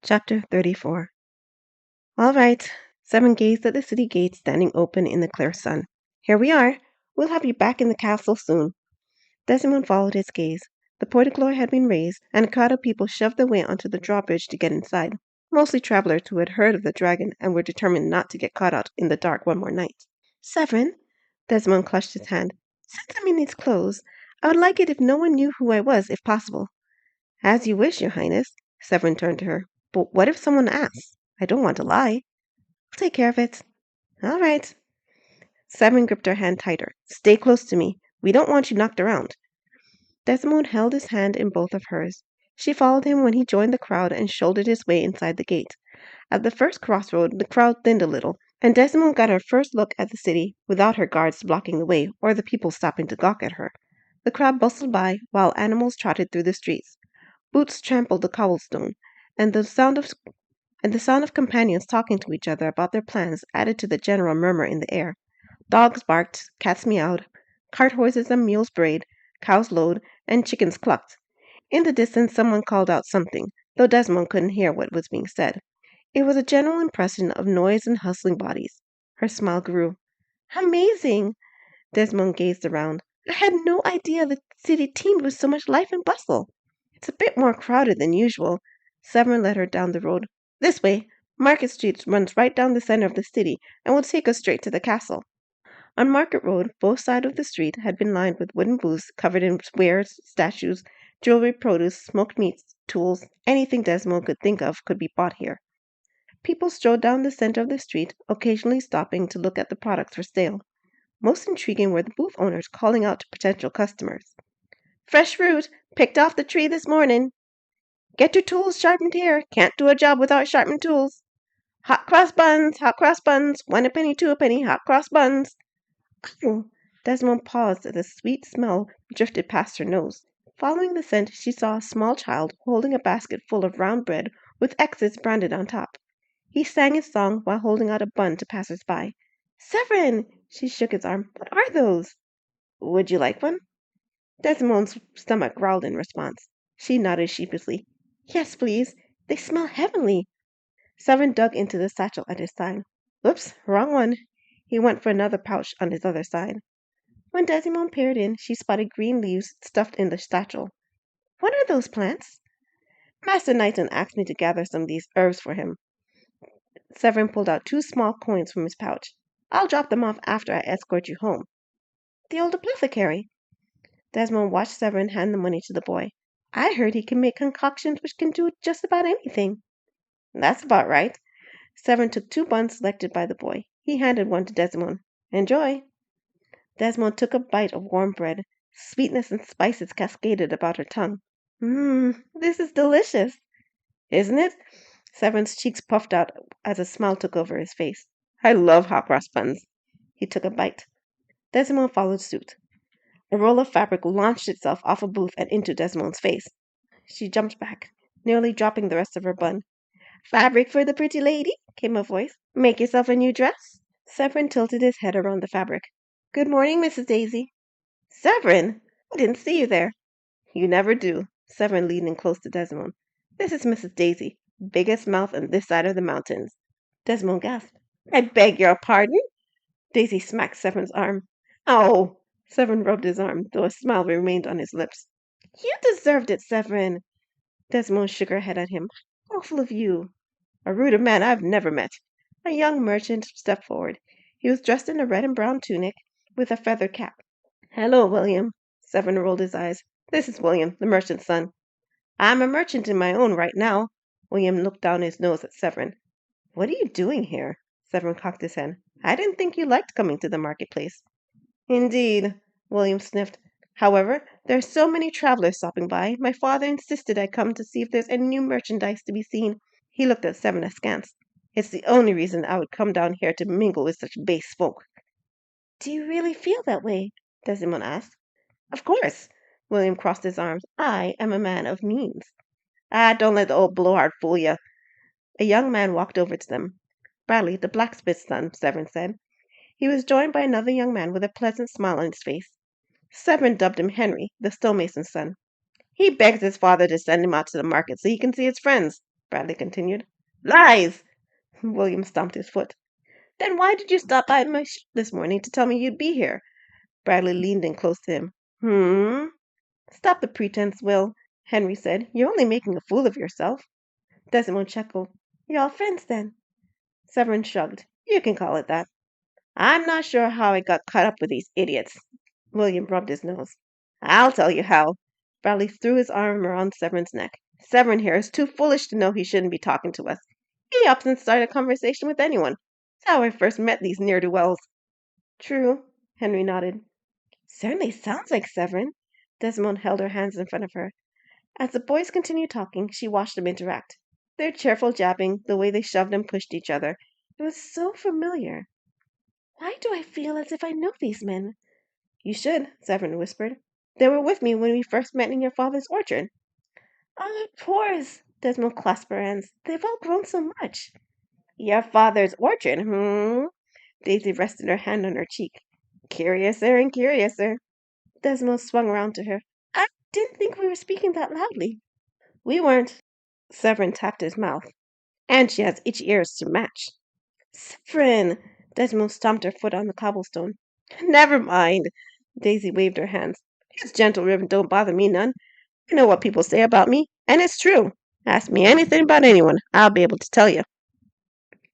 Chapter 34. All right. Sevrin gazed at the city gate standing open in the clear sun. Here we are. We'll have you back in the castle soon. Desimone followed his gaze. The portico had been raised, and a crowd of people shoved their way onto the drawbridge to get inside. Mostly travelers who had heard of the dragon and were determined not to get caught out in the dark one more night. Sevrin, Desimone clutched his hand. Since I'm in these clothes, I would like it if no one knew who I was, if possible. As you wish, Your Highness. Sevrin turned to her. But what if someone asks? I don't want to lie. I'll take care of it. All right. Sevrin gripped her hand tighter. Stay close to me. We don't want you knocked around. Desimone held his hand in both of hers. She followed him when he joined the crowd and shouldered his way inside the gate. At the first crossroad, the crowd thinned a little, and Desimone got her first look at the city without her guards blocking the way or the people stopping to gawk at her. The crowd bustled by while animals trotted through the streets. Boots trampled the cobblestone, and the sound of companions talking to each other about their plans added to the general murmur in the air. Dogs barked, cats meowed, cart horses and mules brayed, cows lowed, and chickens clucked. In the distance someone called out something, though Desimone couldn't hear what was being said. It was a general impression of noise and hustling bodies. Her smile grew. Amazing! Desimone gazed around. I had no idea the city teemed with so much life and bustle. It's a bit more crowded than usual. Sevrin led her down the road. This way. Market Street runs right down the center of the city and will take us straight to the castle. On Market Road, both sides of the street had been lined with wooden booths covered in wares, statues, jewelry, produce, smoked meats, tools, anything Desimone could think of could be bought here. People strode down the center of the street, occasionally stopping to look at the products for sale. Most intriguing were the booth owners calling out to potential customers. Fresh fruit, picked off the tree this morning. Get your tools sharpened here. Can't do a job without sharpened tools. Hot cross buns, 1 a penny, 2 a penny, hot cross buns. Oh, Desimone paused as a sweet smell drifted past her nose. Following the scent, she saw a small child holding a basket full of round bread with X's branded on top. He sang his song while holding out a bun to passers-by. Sevrin! She shook his arm. What are those? Would you like one? Desimone's stomach growled in response. She nodded sheepishly. Yes, please. They smell heavenly. Sevrin dug into the satchel at his side. Whoops, wrong one. He went for another pouch on his other side. When Desimone peered in, she spotted green leaves stuffed in the satchel. What are those plants? Master Knighton asked me to gather some of these herbs for him. Sevrin pulled out 2 small coins from his pouch. I'll drop them off after I escort you home. The old apothecary. Desimone watched Sevrin hand the money to the boy. I heard he can make concoctions which can do just about anything. That's about right. Sevrin took 2 buns selected by the boy. He handed one to Desimone. Enjoy. Desimone took a bite of warm bread. Sweetness and spices cascaded about her tongue. This is delicious. Isn't it? Severin's cheeks puffed out as a smile took over his face. I love hot cross buns. He took a bite. Desimone followed suit. A roll of fabric launched itself off a booth and into Desimone's face. She jumped back, nearly dropping the rest of her bun. Fabric for the pretty lady, came a voice. Make yourself a new dress. Sevrin tilted his head around the fabric. Good morning, Mrs. Daisy. Sevrin! I didn't see you there. You never do. Sevrin leaned in close to Desimone. This is Mrs. Daisy, biggest mouth on this side of the mountains. Desimone gasped. I beg your pardon? Daisy smacked Severin's arm. Oh! Sevrin rubbed his arm, though a smile remained on his lips. You deserved it, Sevrin. Desimone shook her head at him. Awful of you. A ruder man I've never met. A young merchant stepped forward. He was dressed in a red and brown tunic with a feather cap. Hello, William. Sevrin rolled his eyes. This is William, the merchant's son. I'm a merchant in my own right now. William looked down his nose at Sevrin. What are you doing here? Sevrin cocked his head. I didn't think you liked coming to the marketplace. Indeed, William sniffed. However, there are so many travelers stopping by, my father insisted I come to see if there's any new merchandise to be seen. He looked at Sevrin askance. It's the only reason I would come down here to mingle with such base folk. Do you really feel that way? Desimone asked. Of course. William crossed his arms. I am a man of means. Don't let the old blowhard fool you. A young man walked over to them. Bradley, the blacksmith's son, Sevrin said. He was joined by another young man with a pleasant smile on his face. Sevrin dubbed him Henry, the stonemason's son. He begs his father to send him out to the market so he can see his friends. Bradley continued. Lies! William stomped his foot. Then why did you stop by my ship this morning to tell me you'd be here? Bradley leaned in close to him. Stop the pretense, Will, Henry said. You're only making a fool of yourself. Desimone chuckled. You're all friends, then? Sevrin shrugged. You can call it that. I'm not sure how I got caught up with these idiots. William rubbed his nose. I'll tell you how. Bradley threw his arm around Severin's neck. Sevrin here is too foolish to know he shouldn't be talking to us. He ups and started a conversation with anyone. That's how I first met these ne'er-do-wells. True, Henry nodded. Certainly sounds like Sevrin. Desimone held her hands in front of her. As the boys continued talking, she watched them interact. Their cheerful jabbing, the way they shoved and pushed each other. It was so familiar. Why do I feel as if I know these men? You should, Sevrin whispered. They were with me when we first met in your father's orchard. Oh, poors! Desmond clasped her hands. They've all grown so much. Your father's orchard, Daisy rested her hand on her cheek. Curiouser and curiouser. Desmond swung around to her. I didn't think we were speaking that loudly. We weren't. Sevrin tapped his mouth. And she has itchy ears to match. Sevrin! Desmond stomped her foot on the cobblestone. Never mind. Daisy waved her hands. His gentle rhythm don't bother me none. I know what people say about me, and it's true. Ask me anything about anyone, I'll be able to tell you.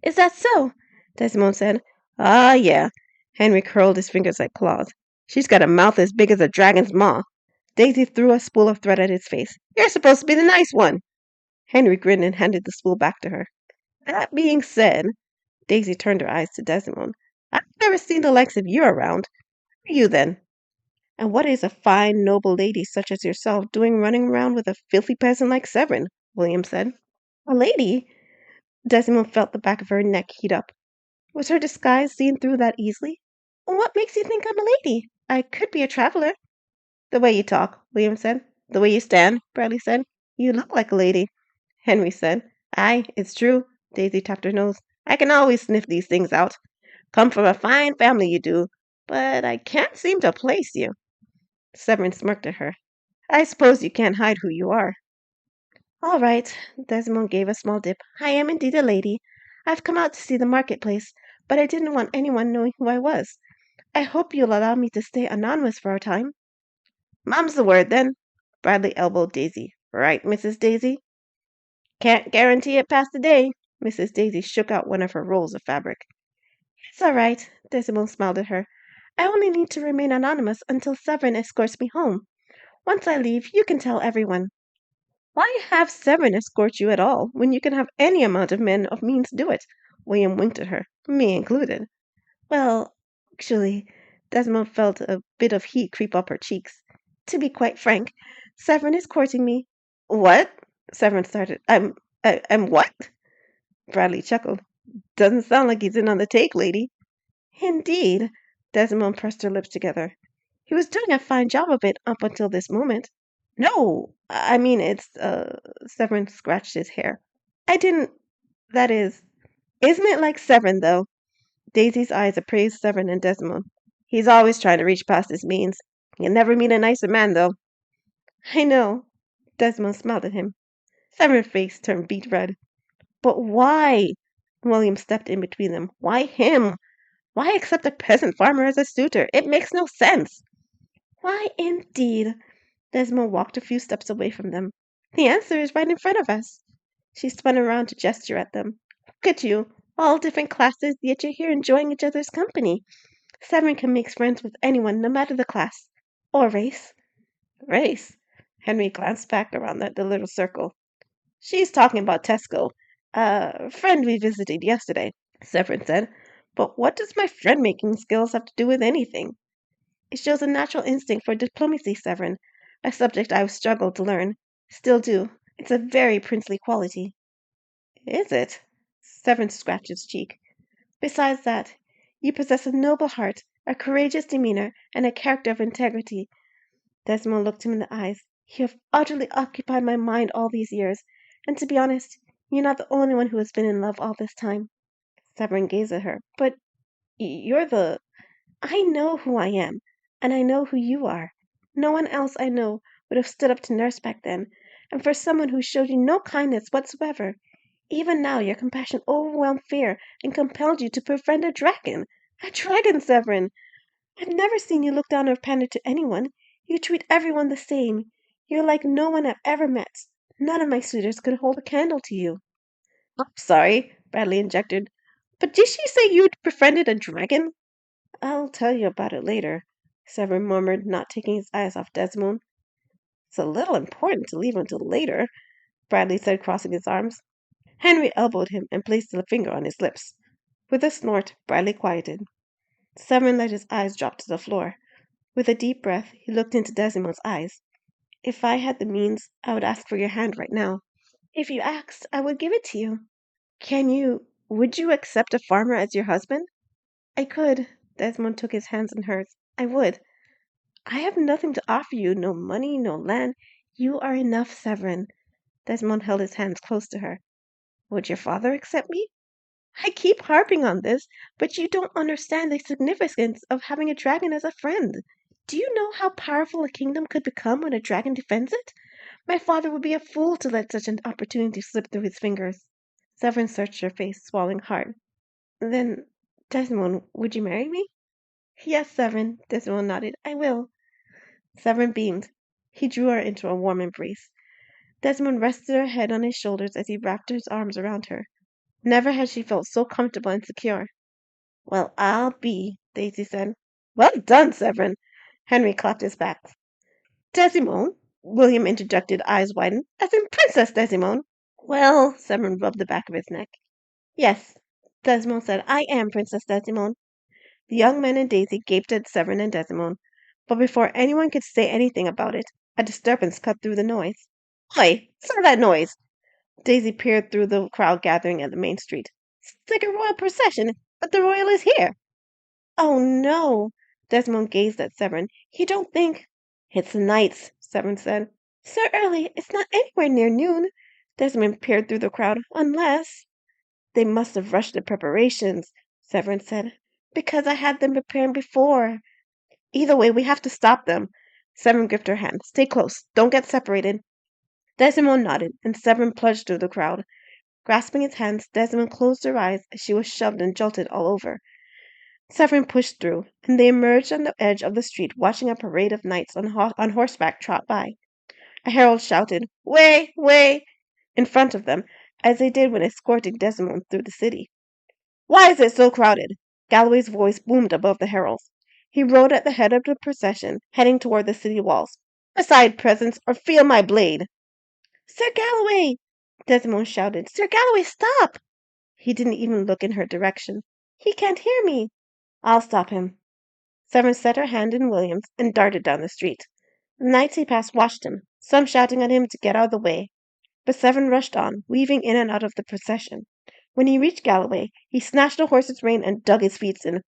Is that so? Desimone said. Ah, yeah. Henry curled his fingers like claws. She's got a mouth as big as a dragon's maw. Daisy threw a spool of thread at his face. You're supposed to be the nice one. Henry grinned and handed the spool back to her. That being said, Daisy turned her eyes to Desimone. I've never seen the likes of you around. Who are you, then? And what is a fine, noble lady such as yourself doing running around with a filthy peasant like Sevrin? William said. A lady? Desimone felt the back of her neck heat up. Was her disguise seen through that easily? What makes you think I'm a lady? I could be a traveler. The way you talk, William said. The way you stand, Bradley said. You look like a lady, Henry said. Aye, it's true. Daisy tapped her nose. I can always sniff these things out. Come from a fine family, you do. But I can't seem to place you. Sevrin smirked at her. I suppose you can't hide who you are. All right, Desimone gave a small dip. I am indeed a lady. I've come out to see the marketplace, but I didn't want anyone knowing who I was. I hope you'll allow me to stay anonymous for a time. Mum's the word, then. Bradley elbowed Daisy. Right, Mrs. Daisy? Can't guarantee it past the day. Mrs. Daisy shook out one of her rolls of fabric. It's all right, Desimone smiled at her. I only need to remain anonymous until Sevrin escorts me home. Once I leave, you can tell everyone. Why have Sevrin escort you at all, when you can have any amount of men of means do it? William winked at her, me included. Well, actually, Desmond felt a bit of heat creep up her cheeks. To be quite frank, Sevrin is courting me. What? Sevrin started. I'm what? Bradley chuckled. Doesn't sound like he's in on the take, lady. Indeed. Desmond pressed her lips together. He was doing a fine job of it up until this moment. No, I mean, Sevrin scratched his hair. I didn't, that is, isn't it like Sevrin, though? Daisy's eyes appraised Sevrin and Desimone. He's always trying to reach past his means. You'll never meet a nicer man, though. I know. Desimone smiled at him. Severin's face turned beet red. But why? William stepped in between them. Why him? Why accept a peasant farmer as a suitor? It makes no sense. Why, indeed? Desimone walked a few steps away from them. The answer is right in front of us. She spun around to gesture at them. Look at you, all different classes, yet you're here enjoying each other's company. Sevrin can make friends with anyone, no matter the class. Or race. Race? Henry glanced back around the little circle. She's talking about Tesco, a friend we visited yesterday, Sevrin said. But what does my friend-making skills have to do with anything? It shows a natural instinct for diplomacy, Sevrin, a subject I've struggled to learn. Still do. It's a very princely quality. Is it? Sevrin scratched his cheek. Besides that, you possess a noble heart, a courageous demeanor, and a character of integrity. Desmond looked him in the eyes. You have utterly occupied my mind all these years, and to be honest, you're not the only one who has been in love all this time. Sevrin gazed at her. But you're the... I know who I am, and I know who you are. No one else I know would have stood up to Nurse back then, and for someone who showed you no kindness whatsoever, Even now your compassion overwhelmed fear and compelled you to befriend a dragon. A dragon, Sevrin! I've never seen you look down or pander to anyone. You treat everyone the same. You're like no one I've ever met. None of my suitors could hold a candle to you. I'm sorry, Bradley injected. But did she say you'd befriended a dragon? I'll tell you about it later, Severn murmured, not taking his eyes off Desimone. It's a little important to leave until later, Bradley said, crossing his arms. Henry elbowed him and placed a finger on his lips. With a snort, Bradley quieted. Severn let his eyes drop to the floor. With a deep breath, he looked into Desimone's eyes. If I had the means, I would ask for your hand right now. If you asked, I would give it to you. Would you accept a farmer as your husband? I could. Desmond took his hands in hers. I would. I have nothing to offer you, no money, no land. You are enough, Severn. Desmond held his hands close to her. Would your father accept me? I keep harping on this, but you don't understand the significance of having a dragon as a friend. Do you know how powerful a kingdom could become when a dragon defends it? My father would be a fool to let such an opportunity slip through his fingers. Severn searched her face, swallowing hard. Then, Desmond, would you marry me? Yes, Severn, Desmond nodded. I will. Severn beamed. He drew her into a warm embrace. Desmond rested her head on his shoulders as he wrapped his arms around her. Never had she felt so comfortable and secure. Well, I'll be, Daisy said. Well done, Severn. Henry clapped his back. Desimone, William interjected, eyes widened, as in Princess Desimone. Well, Severn rubbed the back of his neck. Yes, Desmond said, I am Princess Desimone. The young men and Daisy gaped at Severn and Desimone, but before anyone could say anything about it, a disturbance cut through the noise. Oi, stop that noise! Daisy peered through the crowd gathering at the main street. It's like a royal procession, but the royal is here. Oh no! Desmond gazed at Severn. You don't think... It's the knights, Severn said. So early, it's not anywhere near noon. Desmond peered through the crowd. Unless... They must have rushed the preparations, Severn said. Because I had them preparing before. Either way, we have to stop them. Severn gripped her hand. Stay close. Don't get separated. Desmond nodded, and Severn plunged through the crowd. Grasping his hands, Desmond closed her eyes as she was shoved and jolted all over. Severn pushed through, and they emerged on the edge of the street, watching a parade of knights on horseback trot by. A herald shouted, Way! Way! In front of them, as they did when escorting Desmond through the city. Why is it so crowded? Galloway's voice boomed above the heralds. He rode at the head of the procession, heading toward the city walls. Aside, presents, or feel my blade! Sir Galloway! Desmond shouted. Sir Galloway, stop! He didn't even look in her direction. He can't hear me. I'll stop him. Severn set her hand in William's and darted down the street. The knights he passed watched him, some shouting at him to get out of the way. But Severn rushed on, weaving in and out of the procession. When he reached Galloway, he snatched the horse's rein and dug his feet in.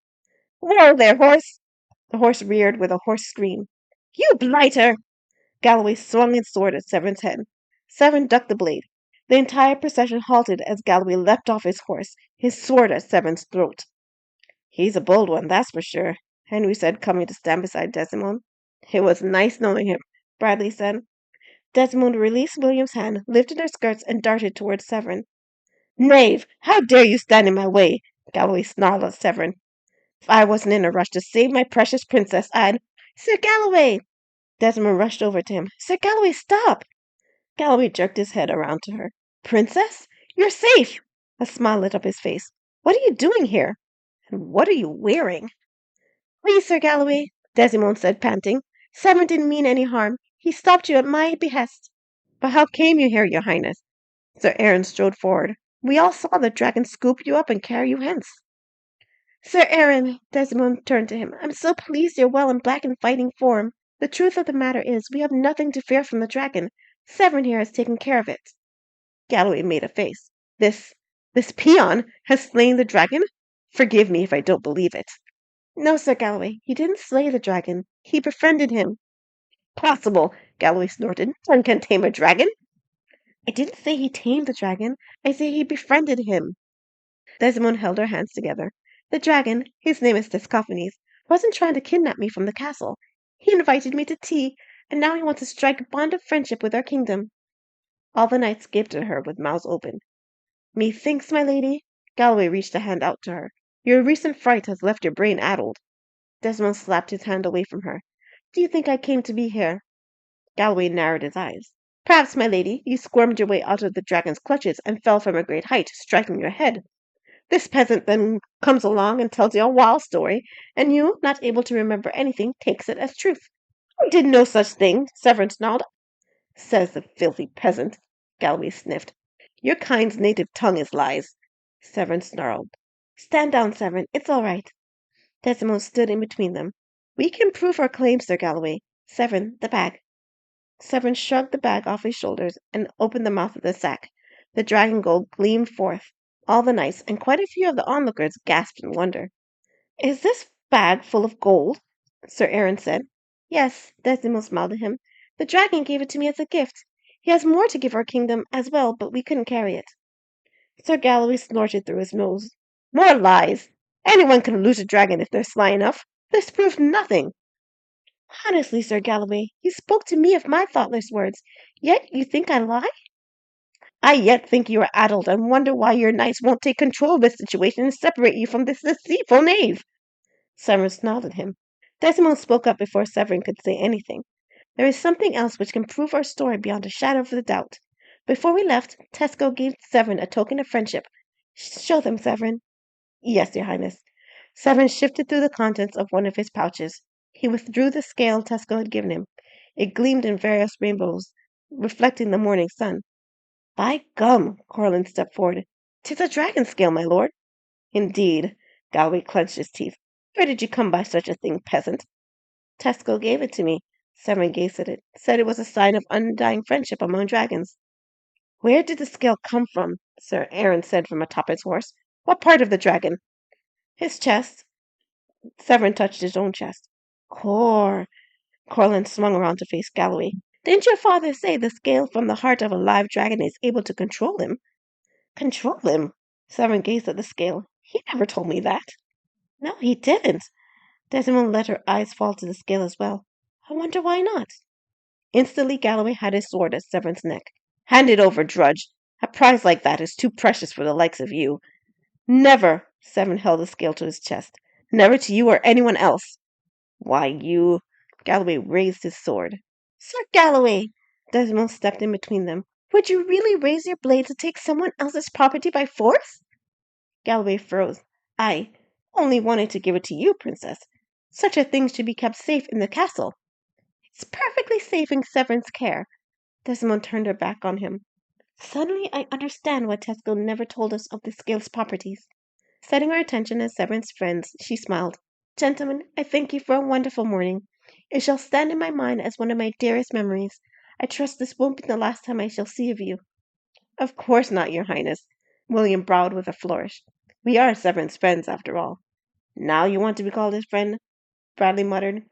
Whoa there, horse! The horse reared with a hoarse scream. You blighter! Galloway swung his sword at Severn's head. Severn ducked the blade. The entire procession halted as Galloway leapt off his horse, his sword at Severn's throat. He's a bold one, that's for sure, Henry said, coming to stand beside Desimone. It was nice knowing him, Bradley said. Desimone released William's hand, lifted her skirts, and darted towards Severn. Knave! How dare you stand in my way? Galloway snarled at Severn. If I wasn't in a rush to save my precious princess, I'd... Sir Galloway! Desimone rushed over to him. Sir Galloway, stop! Galloway jerked his head around to her. Princess? You're safe! A smile lit up his face. What are you doing here? And what are you wearing? Please, Sir Galloway, Desimone said, panting. Severn didn't mean any harm. He stopped you at my behest. But how came you here, your highness? Sir Aaron strode forward. We all saw the dragon scoop you up and carry you hence. Sir Aaron, Desimone turned to him, I'm so pleased you're well and black in fighting form. The truth of the matter is, we have nothing to fear from the dragon. Severn here has taken care of it. Galloway made a face. This peon has slain the dragon? Forgive me if I don't believe it. No, Sir Galloway, he didn't slay the dragon. He befriended him. Possible, Galloway snorted. One can tame a dragon. I didn't say he tamed the dragon. I say he befriended him. Desimone held her hands together. The dragon, his name is Descophanes, wasn't trying to kidnap me from the castle. He invited me to tea, and now he wants to strike a bond of friendship with our kingdom. All the knights gaped at her with mouths open. Methinks, my lady. Galloway reached a hand out to her. Your recent fright has left your brain addled. Desmond slapped his hand away from her. Do you think I came to be here? Galloway narrowed his eyes. Perhaps, my lady, you squirmed your way out of the dragon's clutches and fell from a great height, striking your head. This peasant then comes along and tells you a wild story, and you, not able to remember anything, takes it as truth. I did no such thing, Sevrin snarled. Says the filthy peasant, Galloway sniffed. Your kind's native tongue is lies, Sevrin snarled. Stand down, Sevrin, it's all right. Desimone stood in between them. We can prove our claim, Sir Galloway. Sevrin, the bag. Severn shrugged the bag off his shoulders and opened the mouth of the sack. The dragon gold gleamed forth. All the knights and quite a few of the onlookers gasped in wonder. Is this bag full of gold? Sir Aaron said. Yes, Desimone smiled at him. The dragon gave it to me as a gift. He has more to give our kingdom as well, but we couldn't carry it. Sir Galloway snorted through his nose. More lies! Anyone can loot a dragon if they're sly enough. This proves nothing. Honestly, Sir Galloway, you spoke to me of my thoughtless words, yet you think I lie? I yet think you are addled and wonder why your knights won't take control of the situation and separate you from this deceitful knave. Severn snarled at him. Desimone spoke up before Severn could say anything. There is something else which can prove our story beyond a shadow of a doubt. Before we left, Tesco gave Severn a token of friendship. Show them, Severn. Yes, your highness. Severn shifted through the contents of one of his pouches. He withdrew the scale Tesco had given him. It gleamed in various rainbows, reflecting the morning sun. By gum! Corlin stepped forward. 'Tis a dragon scale, my lord. Indeed. Galloway clenched his teeth. Where did you come by such a thing, peasant? Tesco gave it to me. Severn gazed at it. Said it was a sign of undying friendship among dragons. Where did the scale come from? Sir Aaron said from atop his horse. What part of the dragon? His chest. Severn touched his own chest. Corlin swung around to face Galloway. Didn't your father say the scale from the heart of a live dragon is able to control him? Control him? Severn gazed at the scale. He never told me that. No, he didn't. Desimone let her eyes fall to the scale as well. I wonder why not? Instantly Galloway had his sword at Severn's neck. Hand it over, drudge. A prize like that is too precious for the likes of you. Never! Severn held the scale to his chest. Never to you or anyone else. Why, you... Galloway raised his sword. Sir Galloway! Desmond stepped in between them. Would you really raise your blade to take someone else's property by force? Galloway froze. I only wanted to give it to you, Princess. Such a thing should be kept safe in the castle. It's perfectly safe in Severn's care. Desmond turned her back on him. Suddenly I understand why Tesco never told us of the scale's properties. Setting her attention as Severn's friends, she smiled. Gentlemen, I thank you for a wonderful morning. It shall stand in my mind as one of my dearest memories. I trust this won't be the last time I shall see of you. Of course not, your highness. William bowed with a flourish. We are Severn's friends, after all. Now you want to be called his friend? Bradley muttered.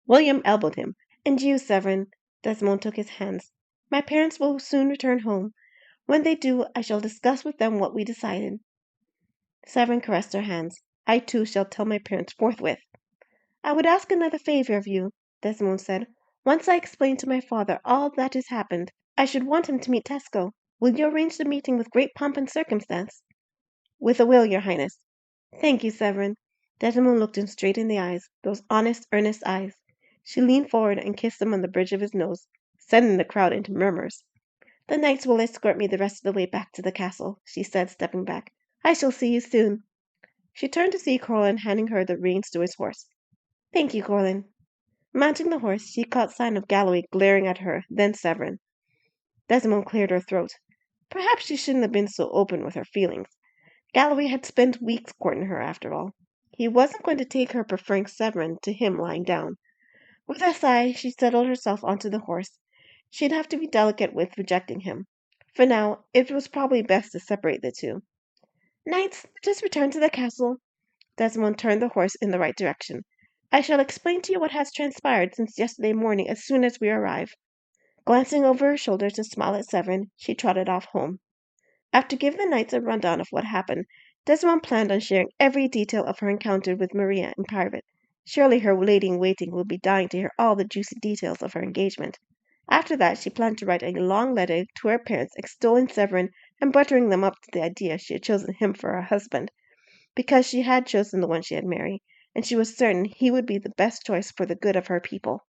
William elbowed him. And you, Severn. Desmond took his hands. My parents will soon return home. When they do, I shall discuss with them what we decided. Severn caressed her hands. I too shall tell my parents forthwith. I would ask another favor of you, Desimone said. Once I explain to my father all that has happened, I should want him to meet Tesco. Will you arrange the meeting with great pomp and circumstance? With a will, your highness. Thank you, Severn. Desimone looked him straight in the eyes, those honest, earnest eyes. She leaned forward and kissed him on the bridge of his nose, sending the crowd into murmurs. The knights will escort me the rest of the way back to the castle, she said, stepping back. I shall see you soon. She turned to see Corlin handing her the reins to his horse. Thank you, Corlin. Mounting the horse, she caught sight of Galloway glaring at her, then Severn. Desimone cleared her throat. Perhaps she shouldn't have been so open with her feelings. Galloway had spent weeks courting her, after all. He wasn't going to take her preferring Severn to him lying down. With a sigh, she settled herself onto the horse. She'd have to be delicate with rejecting him. For now, it was probably best to separate the two. Knights, let us return to the castle. Desmond turned the horse in the right direction. I shall explain to you what has transpired since yesterday morning as soon as we arrive. Glancing over her shoulder to smile at Severn, she trotted off home. After giving the knights a rundown of what happened, Desmond planned on sharing every detail of her encounter with Maria in private. Surely her lady-in-waiting will be dying to hear all the juicy details of her engagement. After that, she planned to write a long letter to her parents extolling Severn and buttering them up to the idea she had chosen him for a husband, because she had chosen the one she had married, and she was certain he would be the best choice for the good of her people.